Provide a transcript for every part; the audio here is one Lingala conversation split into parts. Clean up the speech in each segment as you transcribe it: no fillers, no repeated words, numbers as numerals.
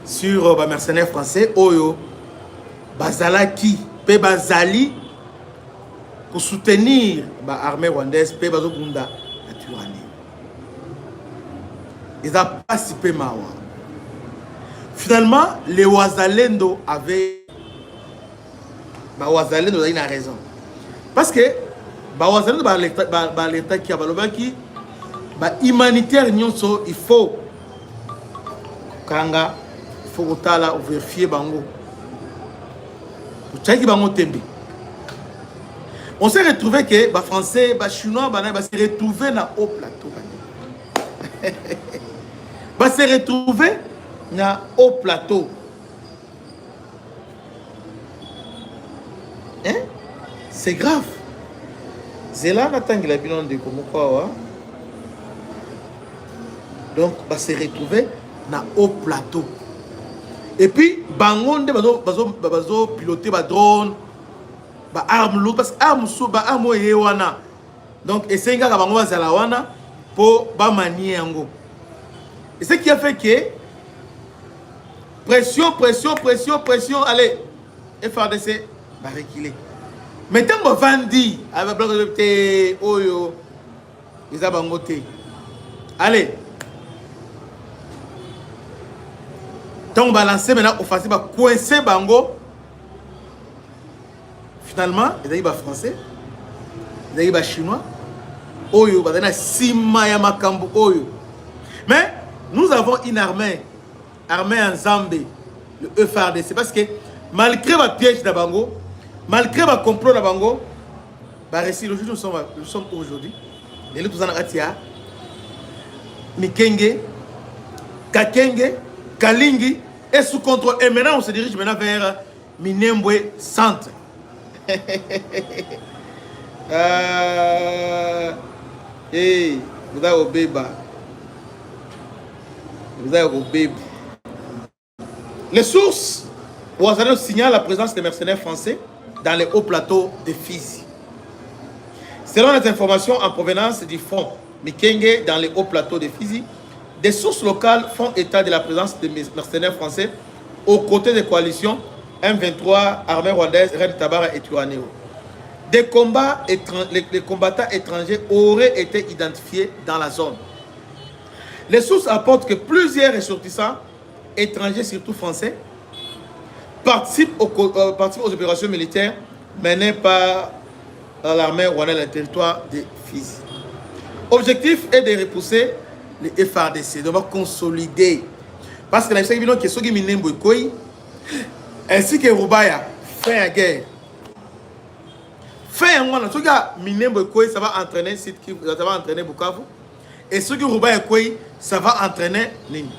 sur les mercenaires français, Oyo, Bazalaki, Pe Bazali, pour soutenir l'armée rwandaise, Pe Bazogunda, la Turanie. Ils n'ont pas participé Mawa. Finalement, les Ouazalendo avaient. Ouazalendo a une raison. Parce que Ouazalendo, l'État qui a humanitaire, il faut. Kanga, il faut vérifier Bango. On s'est retrouvé que les Français, les Chinois, se retrouver dans le haut plateau. Se retrouver dans haut plateau. Hein? C'est grave. C'est là que la bilan de Komokwa. Donc, se retrouver dans haut plateau. Et puis, Bangonde bazo piloter ba drone, ba arme lourde parce que arme sous ba arme wana. Donc, et c'est un gars qui va zala wana pour ba manier yango. Et ce qui a fait que pression, allez, FRDC va reculer. Maintenant, on va dire, avec le Oyo, ils ont bangoté. Allez. Donc, on va lancer maintenant offensive, on va coincer Bango. Finalement, ils ont français, ils ont chinois. Oyo, ils ont Sima Yamakambu Oyo. Mais nous avons une armée en Zambie, le FRDC, parce que malgré le piège de Bango, malgré le complot de Bango, nous sommes aujourd'hui, les luttes en Atia, Mikenge, Kakenge, Kalingi est sous contrôle. Et maintenant, on se dirige maintenant vers Minembwe Centre. Hey, vous avez au bébé. Vous avez au bébé. Les sources signalent la présence des mercenaires français dans les hauts plateaux de Fizi. Selon les informations en provenance du front Mikenge dans les hauts plateaux de Fizi, des sources locales font état de la présence des mercenaires français aux côtés des coalitions M23, armée rwandaise, Red Tabara et Tuaneo. Les combattants étrangers auraient été identifiés dans la zone. Les sources apportent que plusieurs ressortissants étrangers, surtout français, participent aux opérations militaires menées par l'armée rwandaise dans le territoire de Fizi. L'objectif est de repousser les FRDC, de consolider. Parce que la question qui est que Minembwe Koi, ainsi que Rubaya, fin à guerre. Fin à moi, ce que Minembwe Koi, ça va entraîner Bukavu. Et ce que Rubaya Koi, ça va entraîner Nini.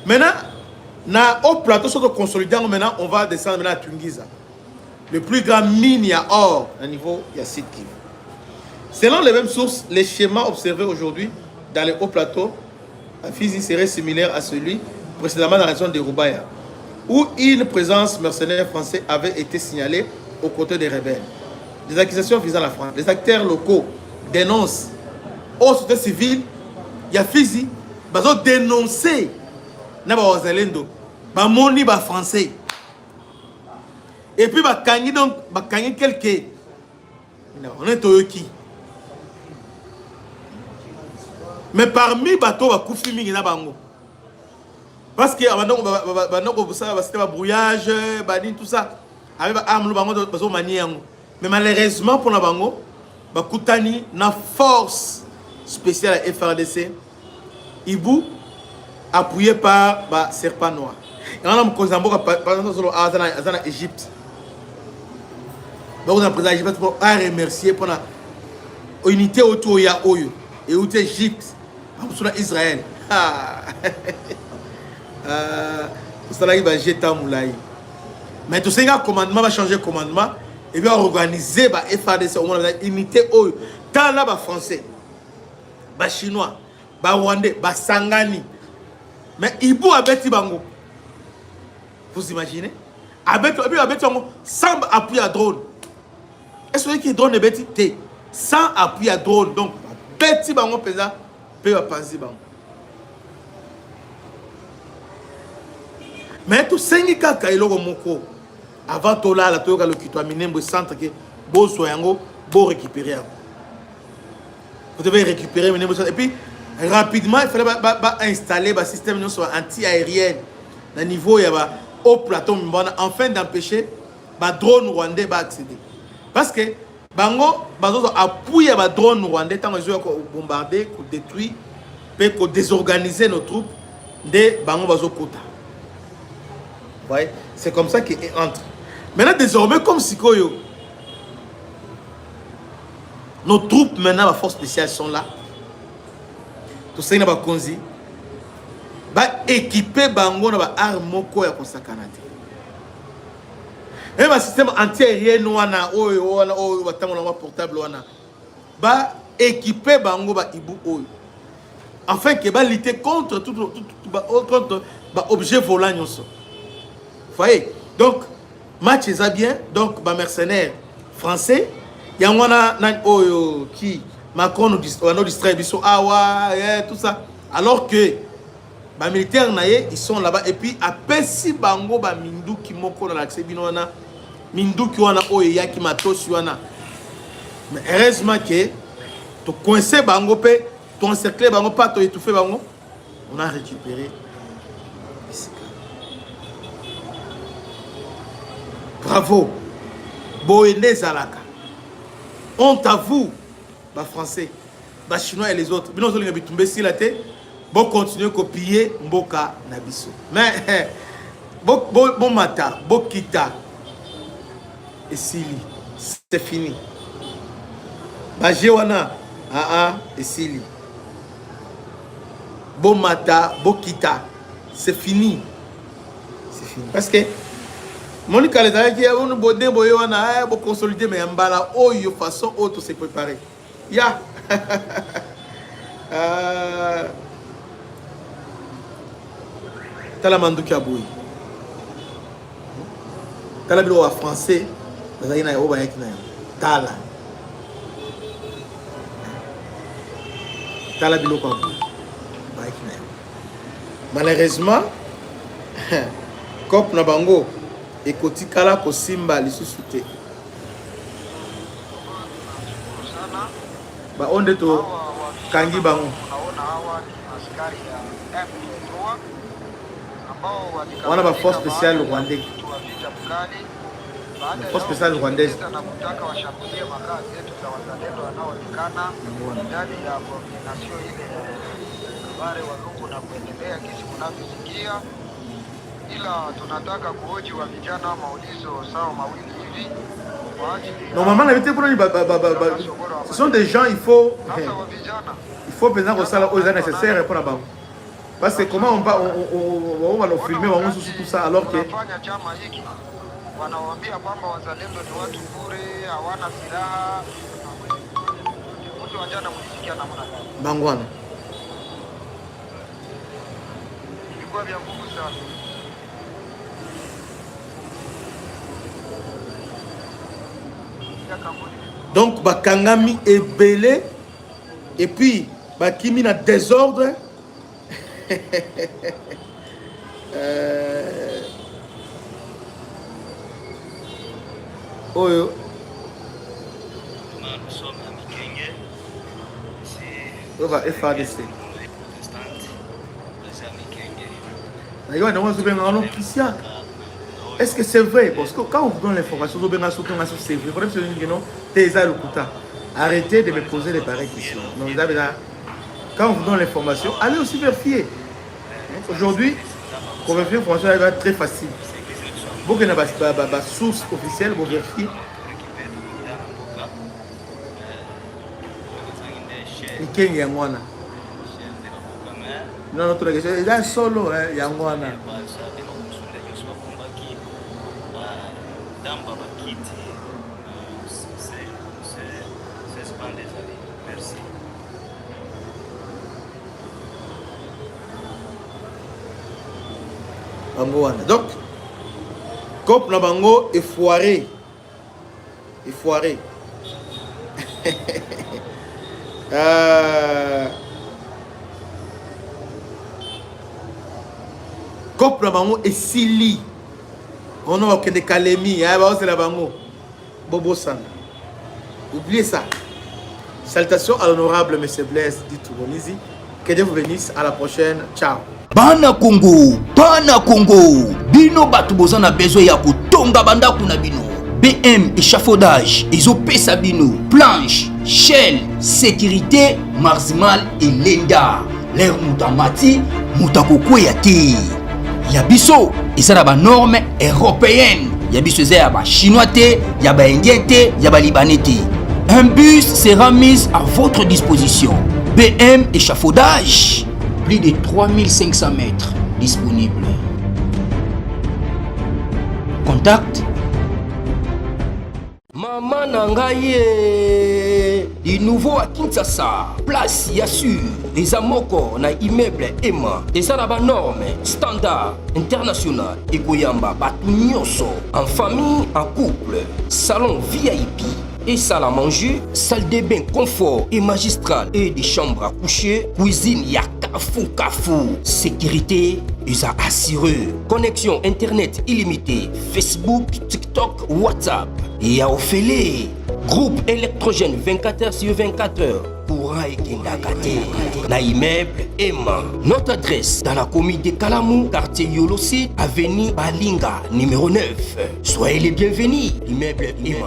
Maintenant, au plateau, sur le consolidant, maintenant, on va descendre maintenant à Tungiza. Le plus grand mine à or, à niveau, il y a Sud Kivu. Selon les mêmes sources, les schémas observés aujourd'hui dans les hauts plateaux à Fizi serait similaire à celui précédemment dans la région de Rubaya, où une présence mercenaire français avait été signalée aux côtés des rebelles. Des accusations visant la France. Les acteurs locaux dénoncent aux sociétés civiles, il y a Fizi, ils ont dénoncé les moni français. Et puis, ils ont quelques. On est Toyoki. Mais parmi les bateaux, il y a Bango. Parce que c'était un brouillage, tout ça. Avec armes, mais malheureusement pour la Bango, Koutani, na force spéciale à FRDC, Ibu, appuyé par Serpent Noir. Et on a par exemple en Égypte. Donc on a président l'Égypte pour remercier pour l'unité autour de Oyo. Et où est Égypte, sur Israël. Ça va jeter Moulay. Mais tout ça, le commandement va changer le commandement et va organiser la FADC, unité Oyo. Tant là, les Français, les Chinois, les Rwandais, les Sangani. Mais Ibu a bêti Bango. Vous imaginez? Sans appui à drone. Est-ce que drone est bêti? Sans appui à drone. Donc, bêti Bango pesa, peut penser Bango. Mais tout sengi kaka iloko moko avant tola la toyoka le kitwa minembo centre que bo soyango bo récupérer. Vous devez récupérer minembo centre et puis rapidement il fallait installer un système anti-aérien au niveau ya ba au plateau mbona afin d'empêcher ba drone rwandais ba accéder. Parce que bango bazo appuyer ba drone rwandais tant ils ont bombardé, détruit, peut désorganiser nos troupes de bango bazo kota. Vous voyez, c'est comme ça qu'ils entrent. Maintenant désormais comme Sikoyo, nos troupes maintenant, les forces spéciales sont là. Tout ça, il y a konzi. Ba équiper bango na ba arme moko ya kosakana te. Même un système anti-aérien wana oyo wana oyo batango na portable wana. Ba équiper bango ba ibu oyo. Afin que ba lutter contre contre ba objet volant nyonso. Vous voyez? Donc match est bien. Donc ba mercenaires français yangwana na oyo qui Macron nous distrait awa tout ça alors que les militaires ils sont là-bas et puis après si bango ba minduki moko na l'accès binona minduki wana oyo yaki matosi wana mais heureusement que to coincé bango pe to encercler bango pas to étouffer bango on a récupéré bravo Boéné Zalaka honte à vous les Français, les Chinois et les autres. Nous allons continuer à copier Mboka Nabiso. Mais, bon mata, bon kita, et Sili, c'est fini. Bajewana, et Sili. Bon mata, bon kita, c'est fini. C'est fini. Parce que, Monica les a dit, on bodé boyona, bon consolider, mais en bala, oh, de façon autre se préparer. Ya Tala manduki aboui Tala bilo wa français bazali na yo ba yaki na yo Tala bilo ko ba yaki na yo malheureusement cop na bango ekoti kala ko simba lisusu te ba onde to kangi bango wana ba force spéciale rwandais force spéciale rwandaise ila tunataka kuhoji wa vijana maulizo sawa mawili hivi. Normalement, ce sont des gens, il faut maintenant que ça est nécessaire pour la banque. Parce que comment on va le filmer, on va tout ça alors que Bangwana. Donc bakangami est belé et puis bakimi na désordre. Oyo nous sommes à Mikenge. C'est va FADC. Est-ce que c'est vrai? Parce que quand on vous donne l'information, c'est vrai. Arrêtez de me poser des pareilles questions. Quand on vous donne l'information, allez aussi vérifier. Aujourd'hui, pour vérifier l'information, elle va être très facile. Vous avez une source officielle, vous vérifiez. Mikenge Yangwana. Non, notre question, il y a solo Yangwana. Donc, Cop Nabango est foiré. Est foiré. COP na bango esili. On a aucun de Kalemi, c'est la bango. Bobo Sanga. Oubliez ça. Salutations à l'honorable M. Blaise dit Toubonizi. Que Dieu vous bénisse. À la prochaine. Ciao. Bana Congo, bino batu bozana besoin ya kotonga banda kuna bino. BM échafaudage, ezopesa bino, planche, shell, sécurité, marzimal et lenda. L'air mutamati, mutakoko ya te. Yabiso, ezala ba norme européenne. Yabiso ezala ba chinois te, ya ba indien te, ya ba libanais te. Un bus sera mis à votre disposition. BM échafaudage. Plus de 3500 mètres disponibles. Contact. Maman Nangaye. Du nouveau à Kinshasa. Place Yassur. Les amoko na immeuble Emma. Des arabes normes. Standard. International. Et Goyamba. Batu nyonso. En famille, en couple. Salon VIP. Et salle à manger, salle de bain confort et magistral et des chambres à coucher, cuisine ya kafou. Sécurité, ils ont assuré. Connexion internet illimitée, Facebook, TikTok, WhatsApp. Et à Ophélie, groupe électrogène 24h sur 24h. Courant et Kendakate. Na immeuble Emma. Notre adresse dans la commune de Kalamou, quartier Yolosi, avenue Balinga, numéro 9. Soyez les bienvenus. Immeuble Emma.